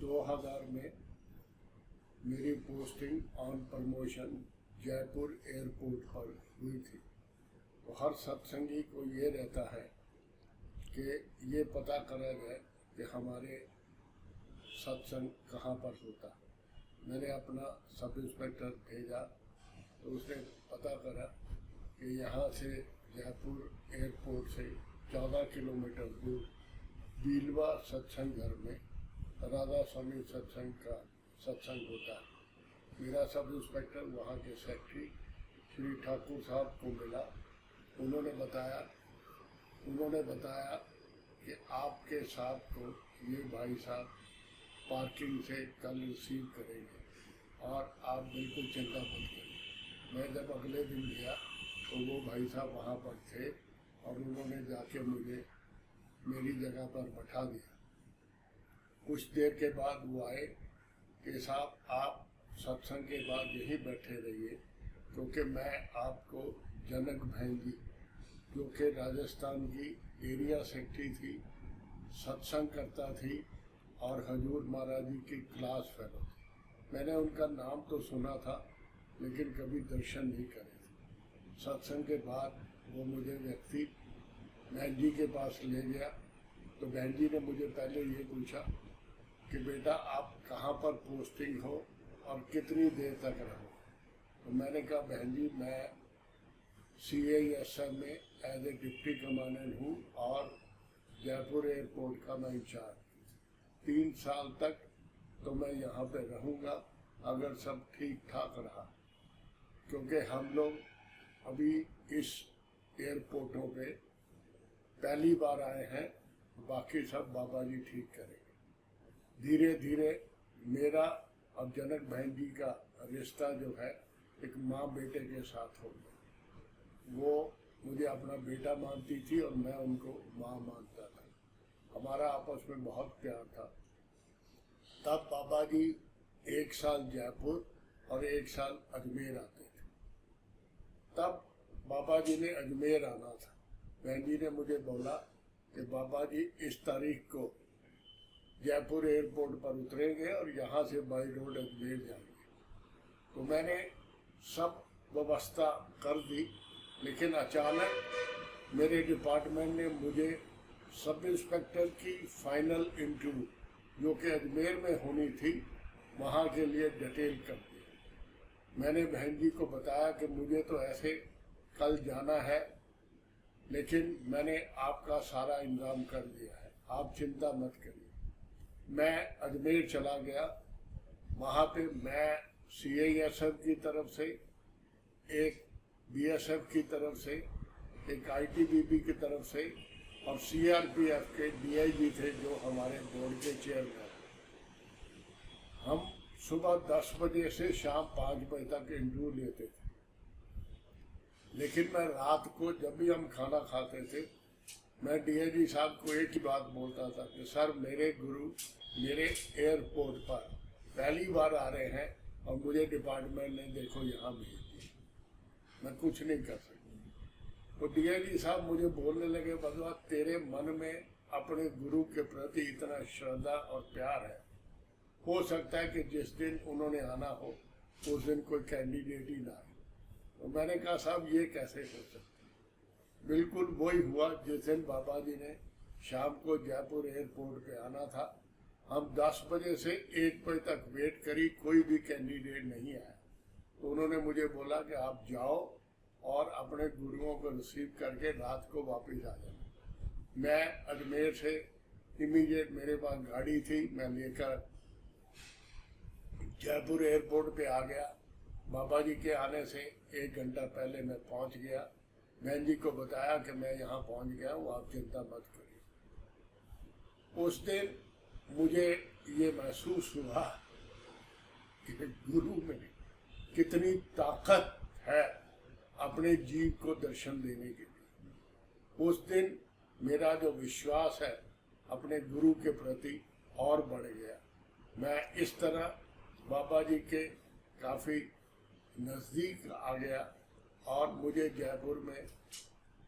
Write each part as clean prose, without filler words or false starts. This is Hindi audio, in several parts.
2000 में मेरी posting on promotion Jaipur airport पर हुई थी। तो हर सत्संगी को ये रहता है कि ये पता करा जाए कि हमारे सत्संग कहाँ पर होता है। मैंने अपना सब इंस्पेक्टर भेजा तो उसने पता करा कि यहाँ से जयपुर एयरपोर्ट से 14 किलोमीटर दूर बीलवा सत्संग घर में राधा स्वामी सत्संग का सत्संग होता है। मेरा सब इंस्पेक्टर वहाँ के सेक्रेटरी श्री ठाकुर साहब को मिला। उन्होंने बताया कि आपके साथ को ये भाई साहब पार्किंग से कल रिसीव करेंगे और आप बिल्कुल चिंता मत करिए। मैं जब अगले दिन गया तो वो भाई साहब वहाँ पर थे और उन्होंने जाके मुझे मेरी जगह पर बैठा दिया। कुछ देर के बाद वो आए कि साहब आप सत्संग के बाद यहीं बैठे रहिए, क्योंकि मैं आपको जनक बहन जी जो कि राजस्थान की एरिया सेक्रेटरी थी, सत्संग करता थी और हजूर महाराज जी की क्लास फेलो थी। मैंने उनका नाम तो सुना था लेकिन कभी दर्शन नहीं करे थे। सत्संग के बाद वो मुझे व्यक्ति बहन जी के पास ले गया तो बहन जी ने मुझे पहले ये पूछा कि बेटा आप कहाँ पर पोस्टिंग हो और कितनी देर तक रहो। तो मैंने कहा बहन जी मैं CISF में एज ए डिप्टी कमांडेंट हूँ और जयपुर एयरपोर्ट का मैं इंचार्ज। 3 साल तक तो मैं यहाँ पे रहूँगा अगर सब ठीक ठाक रहा, क्योंकि हम लोग अभी इस एयरपोर्टों पे पहली बार आए हैं, बाकी सब बाबा जी ठीक करेंगे। धीरे धीरे मेरा और जनक बहन जी का रिश्ता जो है एक माँ बेटे के साथ हो गया। वो मुझे अपना बेटा मानती थी और मैं उनको माँ मानता था। हमारा आपस में बहुत प्यार था। तब बाबा जी 1 साल जयपुर और 1 साल अजमेर आते थे। तब बाबा जी ने अजमेर आना था। बहन जी ने मुझे बोला कि बाबा जी इस तारीख को जयपुर एयरपोर्ट पर उतरेंगे और यहाँ से बाई रोड अजमेर जाएंगे। तो मैंने सब व्यवस्था कर दी, लेकिन अचानक मेरे डिपार्टमेंट ने मुझे सब इंस्पेक्टर की फाइनल इंटरव्यू जो कि अजमेर में होनी थी वहाँ के लिए डिटेल कर दिया। मैंने बहन जी को बताया कि मुझे तो ऐसे कल जाना है, लेकिन मैंने आपका सारा इंतजाम कर दिया है, आप चिंता मत करिए। मैं अजमेर चला गया। वहाँ पे मैं CISF की तरफ से, एक BSF की तरफ से, एक ITBP की तरफ से और CRPF के DIG थे जो हमारे बोर्ड के चेयरमैन। हम सुबह 10 बजे से शाम 5 बजे तक इंटरव्यू लेते थे। लेकिन मैं रात को जब भी हम खाना खाते थे मैं DIG साहब को एक ही बात बोलता था कि सर मेरे गुरु मेरे एयरपोर्ट पर पहली बार आ रहे हैं और मुझे डिपार्टमेंट ने देखो यहाँ भेज दिया, मैं कुछ नहीं कर सकता। तो DIG साहब मुझे बोलने लगे बलवा तेरे मन में अपने गुरु के प्रति इतना श्रद्धा और प्यार है, हो सकता है कि जिस दिन उन्होंने आना हो उस दिन कोई कैंडिडेट ही ना आए। तो मैंने कहा साहब ये कैसे हो सकता। बिल्कुल वही हुआ जिस दिन बाबा जी ने शाम को जयपुर एयरपोर्ट पे आना था। हम 10 बजे से 1 बजे तक वेट करी, कोई भी कैंडिडेट नहीं आया। तो उन्होंने मुझे बोला कि आप जाओ और अपने गुरुओं को रिसीव करके रात को वापस आ जाना। मैं अजमेर से इमीडिएट, मेरे पास गाड़ी थी, मैं लेकर जयपुर एयरपोर्ट पे आ गया। बाबा जी के आने से 1 घंटा पहले मैं पहुंच गया। बहन जी को बताया कि मैं यहाँ पहुंच गया हूँ, आप चिंता मत करिए। उस दिन मुझे ये महसूस हुआ कि गुरु में कितनी ताकत है अपने जीव को दर्शन देने के लिए। उस दिन मेरा जो विश्वास है अपने गुरु के प्रति और बढ़ गया। मैं इस तरह बाबा जी के काफ़ी नज़दीक आ गया और मुझे जयपुर में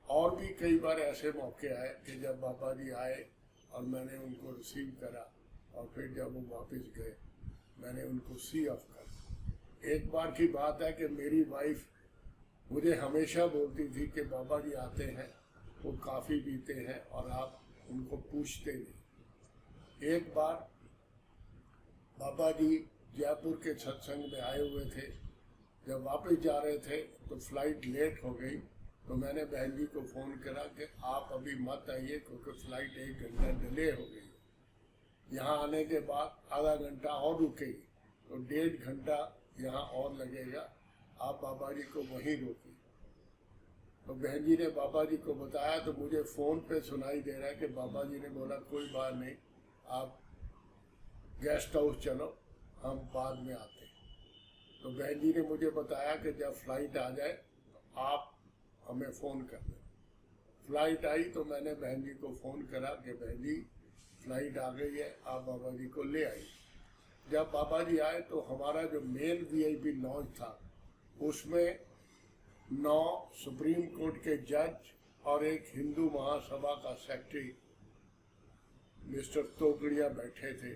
और भी कई बार ऐसे मौके आए कि जब बाबा जी आए और मैंने उनको रिसीव करा और फिर जब वो वापस गए मैंने उनको सी ऑफ करा। एक बार की बात है कि मेरी वाइफ मुझे हमेशा बोलती थी कि बाबा जी आते हैं, वो काफ़ी पीते हैं और आप उनको पूछते नहीं। एक बार बाबा जी जयपुर के सत्संग में आए हुए थे, जब वापस जा रहे थे तो फ्लाइट लेट हो गई, तो मैंने बहन जी को फ़ोन करा कि आप अभी मत आइए क्योंकि फ़्लाइट 1 घंटा डिले हो गई। यहाँ आने के बाद आधा घंटा और रुकेगी तो 1.5 घंटा यहाँ और लगेगा, आप बाबा जी को वहीं रोकिए। तो बहन जी ने बाबा जी को बताया तो मुझे फ़ोन पे सुनाई दे रहा है कि बाबा जी ने बोला कोई बात नहीं, आप गेस्ट हाउस चलो, हम बाद में आते हैं। तो बहन जी ने मुझे बताया कि जब फ्लाइट आ जाए तो आप हमें फ़ोन कर दें। फ्लाइट आई तो मैंने बहन जी को फ़ोन करा कि बहन जी फ्लाइट आ गई है, आप बाबा जी को ले आइए। जब बाबा जी आए तो हमारा जो मेन वीआईपी लॉन्च था उसमें 9 सुप्रीम कोर्ट के जज और एक हिंदू महासभा का सेक्रेटरी मिस्टर तोगड़िया बैठे थे।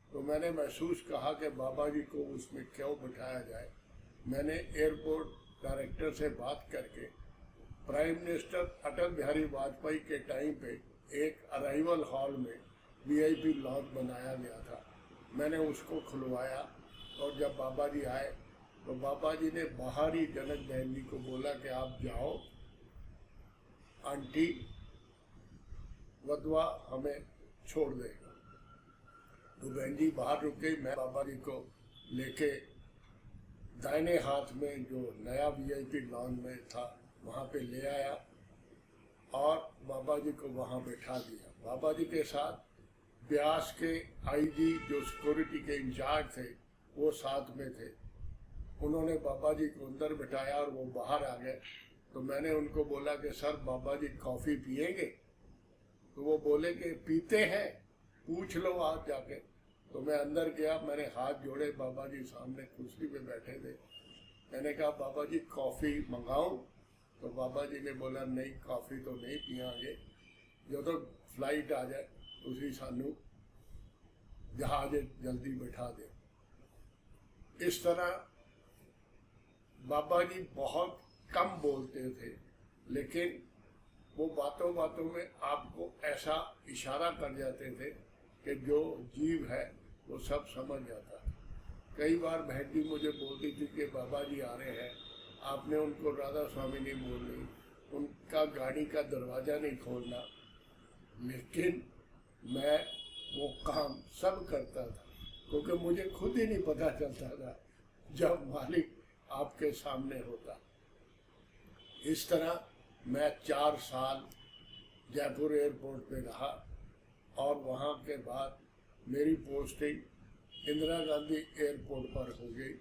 तो मैंने महसूस कहा कि बाबा जी को उसमें क्यों बिठाया जाए। मैंने एयरपोर्ट डायरेक्टर से बात करके प्राइम मिनिस्टर अटल बिहारी वाजपेयी के टाइम पे एक अराइवल हॉल में वीआईपी लॉन्च बनाया गया था, मैंने उसको खुलवाया। और जब बाबा जी आए तो बाबा जी ने बाहर ही जनक बहन जी को बोला कि आप जाओ, आंटी वधवा हमें छोड़ देगा। तो बहन जी बाहर रुक गई, मैं बाबा जी को लेके दाहिने हाथ में जो नया वीआईपी लॉन्च में था वहाँ पे ले आया और बाबा जी को वहाँ बैठा दिया। बाबा जी के साथ ब्यास के आईजी जो सिक्योरिटी के इंचार्ज थे वो साथ में थे। उन्होंने बाबा जी को अंदर बिठाया और वो बाहर आ गए। तो मैंने उनको बोला कि सर बाबा जी कॉफ़ी पिएंगे? तो वो बोले कि पीते हैं, पूछ लो आप जाके। तो मैं अंदर गया, मैंने हाथ जोड़े, बाबा जी सामने कुर्सी पे बैठे थे। मैंने कहा बाबा जी कॉफ़ी मंगाऊं? तो बाबा जी ने बोला नहीं, कॉफ़ी तो नहीं पियांगे, जो तो फ्लाइट आ जाए उसी सानू जहाज जल्दी बैठा दे। इस तरह बाबा जी बहुत कम बोलते थे, लेकिन वो बातों बातों में आपको ऐसा इशारा कर जाते थे कि जो जीव है वो सब समझ जाता है। कई बार बहन जी मुझे बोलती थी कि बाबा जी आ रहे हैं, आपने उनको राधा स्वामी नहीं बोलनी, उनका गाड़ी का दरवाज़ा नहीं खोलना। लेकिन मैं वो काम सब करता था क्योंकि मुझे खुद ही नहीं पता चलता था जब मालिक आपके सामने होता। इस तरह मैं 4 साल जयपुर एयरपोर्ट पे रहा और वहाँ के बाद मेरी पोस्टिंग इंदिरा गांधी एयरपोर्ट पर हो गई।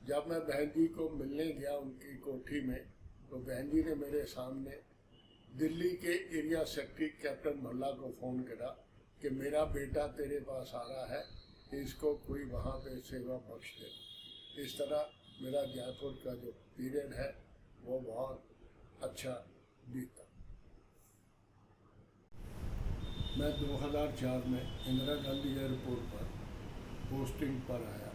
जब मैं बहन जी को मिलने गया उनकी कोठी में तो बहन जी ने मेरे सामने दिल्ली के एरिया सेक्रेटरी कैप्टन भल्ला को फ़ोन करा कि मेरा बेटा तेरे पास आ रहा है, इसको कोई वहाँ पे सेवा बख्श दे। इस तरह मेरा जयपुर का जो पीरियड है वो बहुत अच्छा बीता। मैं 2004 में इंदिरा गांधी एयरपोर्ट पर पोस्टिंग पर आया।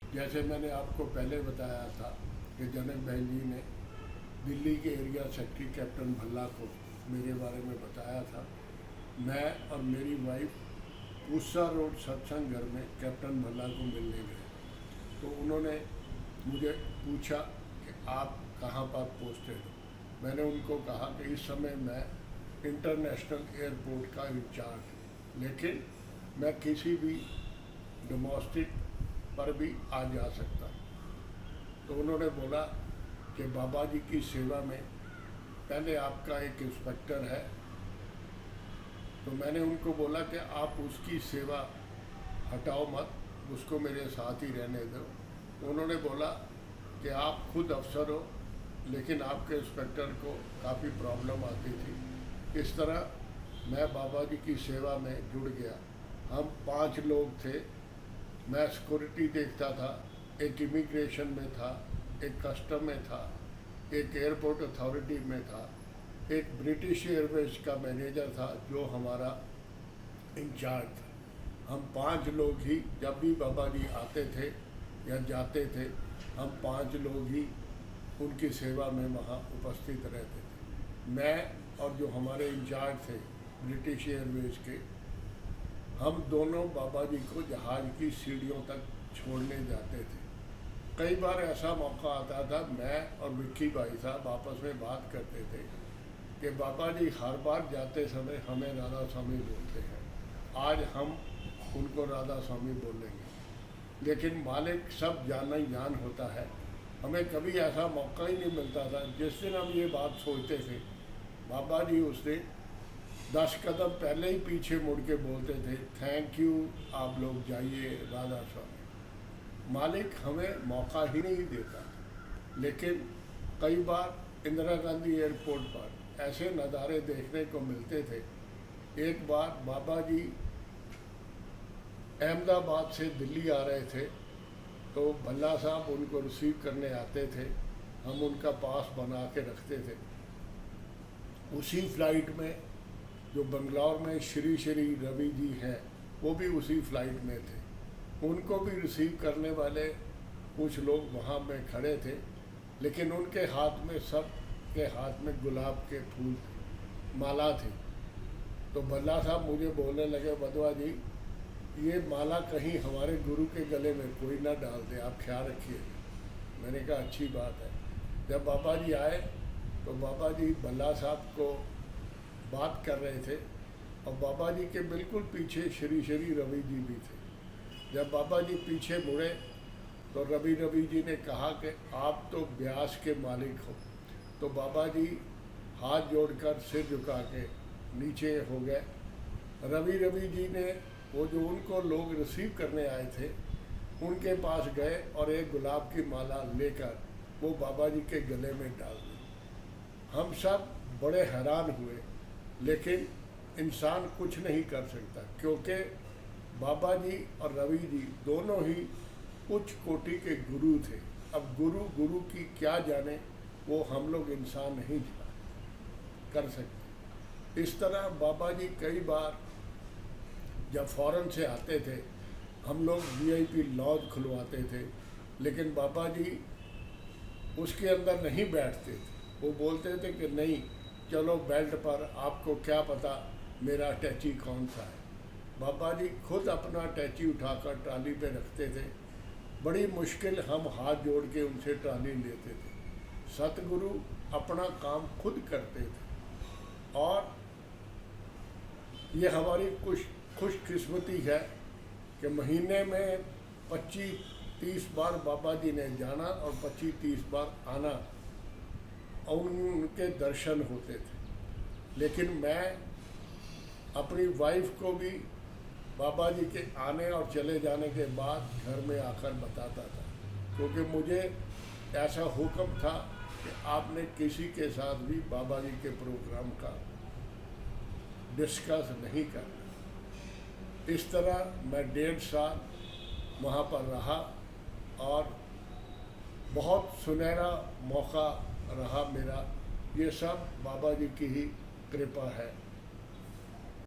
जैसे मैंने आपको पहले बताया था कि जनक बहन जी ने दिल्ली के एरिया सेक्रेटरी कैप्टन भल्ला को मेरे बारे में बताया था। मैं और मेरी वाइफ पूसा रोड सत्संग घर में कैप्टन भल्ला को मिलने गए तो उन्होंने मुझे पूछा कि आप कहाँ पर पोस्टेड हो। मैंने उनको कहा कि इस समय मैं इंटरनेशनल एयरपोर्ट का इंचार्ज हूँ, लेकिन मैं किसी भी डोमेस्टिक पर भी आ जा सकता हूँ। तो उन्होंने बोला कि बाबा जी की सेवा में पहले आपका एक इंस्पेक्टर है। तो मैंने उनको बोला कि आप उसकी सेवा हटाओ मत, उसको मेरे साथ ही रहने दो। तो उन्होंने बोला कि आप खुद अफसर हो लेकिन आपके इंस्पेक्टर को काफ़ी प्रॉब्लम आती थी। इस तरह मैं बाबा जी की सेवा में जुड़ गया। हम 5 लोग थे। मैं सिक्योरिटी देखता था, एक इमिग्रेशन में था, एक कस्टम में था, एक एयरपोर्ट अथॉरिटी में था, एक ब्रिटिश एयरवेज का मैनेजर था जो हमारा इंचार्ज था। हम 5 लोग ही, जब भी बाबा जी आते थे या जाते थे, हम 5 लोग ही उनकी सेवा में वहाँ उपस्थित रहते थे। मैं और जो हमारे इंचार्ज थे ब्रिटिश एयरवेज के, हम दोनों बाबा जी को जहाज़ की सीढ़ियों तक छोड़ने जाते थे। कई बार ऐसा मौका आता था, मैं और विक्की भाई साहब आपस में बात करते थे कि बाबा जी हर बार जाते समय हमें राधा स्वामी बोलते हैं, आज हम उनको राधा स्वामी बोलेंगे। लेकिन मालिक सब जाना ही जान होता है, हमें कभी ऐसा मौका ही नहीं मिलता था। जिस दिन हम ये बात सोचते थे, बाबा जी उस दिन 10 कदम पहले ही पीछे मुड़ के बोलते थे, थैंक यू, आप लोग जाइए राधा स्वामी। मालिक हमें मौका ही नहीं देता। लेकिन कई बार इंदिरा गांधी एयरपोर्ट पर ऐसे नज़ारे देखने को मिलते थे। एक बार बाबा जी अहमदाबाद से दिल्ली आ रहे थे, तो भल्ला साहब उनको रिसीव करने आते थे, हम उनका पास बना के रखते थे। उसी फ्लाइट में जो बंगलौर में श्री श्री रवि जी हैं, वो भी उसी फ्लाइट में थे। उनको भी रिसीव करने वाले कुछ लोग वहाँ में खड़े थे, लेकिन उनके हाथ में, सब के हाथ में गुलाब के फूल, माला थी। तो भल्ला साहब मुझे बोलने लगे, वधवा जी ये माला कहीं हमारे गुरु के गले में कोई ना डाल दे, आप ख्याल रखिए। मैंने कहा अच्छी बात है। जब बाबा जी आए तो बाबा जी भल्ला साहब को बात कर रहे थे और बाबा जी के बिल्कुल पीछे श्री श्री रवि जी भी थे। जब बाबा जी पीछे मुड़े तो रवि जी ने कहा कि आप तो ब्यास के मालिक हो। तो बाबा जी हाथ जोड़कर सिर झुका के नीचे हो गए। रवि जी ने, वो जो उनको लोग रिसीव करने आए थे, उनके पास गए और एक गुलाब की माला लेकर वो बाबा जी के गले में डाल दी। हम सब बड़े हैरान हुए, लेकिन इंसान कुछ नहीं कर सकता, क्योंकि बाबा जी और रवि जी दोनों ही उच्च कोटि के गुरु थे। अब गुरु की क्या जाने, वो हम लोग इंसान नहीं कर सकते। इस तरह बाबा जी कई बार जब फॉरेन से आते थे, हम लोग VIP लॉज खुलवाते थे, लेकिन बाबा जी उसके अंदर नहीं बैठते थे। वो बोलते थे कि नहीं, चलो बेल्ट पर, आपको क्या पता मेरा अटैची कौन सा है। बाबा जी खुद अपना अटैची उठाकर ट्राली पे रखते थे। बड़ी मुश्किल हम हाथ जोड़ के उनसे ट्राली लेते थे। सतगुरु अपना काम खुद करते थे, और ये हमारी खुशकिस्मती है कि महीने में 25-30 बार बाबा जी ने जाना और 25-30 बार आना, और उनके दर्शन होते थे। लेकिन मैं अपनी वाइफ को भी बाबा जी के आने और चले जाने के बाद घर में आकर बताता था, क्योंकि मुझे ऐसा हुक्म था कि आपने किसी के साथ भी बाबा जी के प्रोग्राम का डिस्कस नहीं करना। इस तरह मैं 1.5 साल वहाँ पर रहा, और बहुत सुनहरा मौका रहा मेरा। ये सब बाबा जी की ही कृपा है।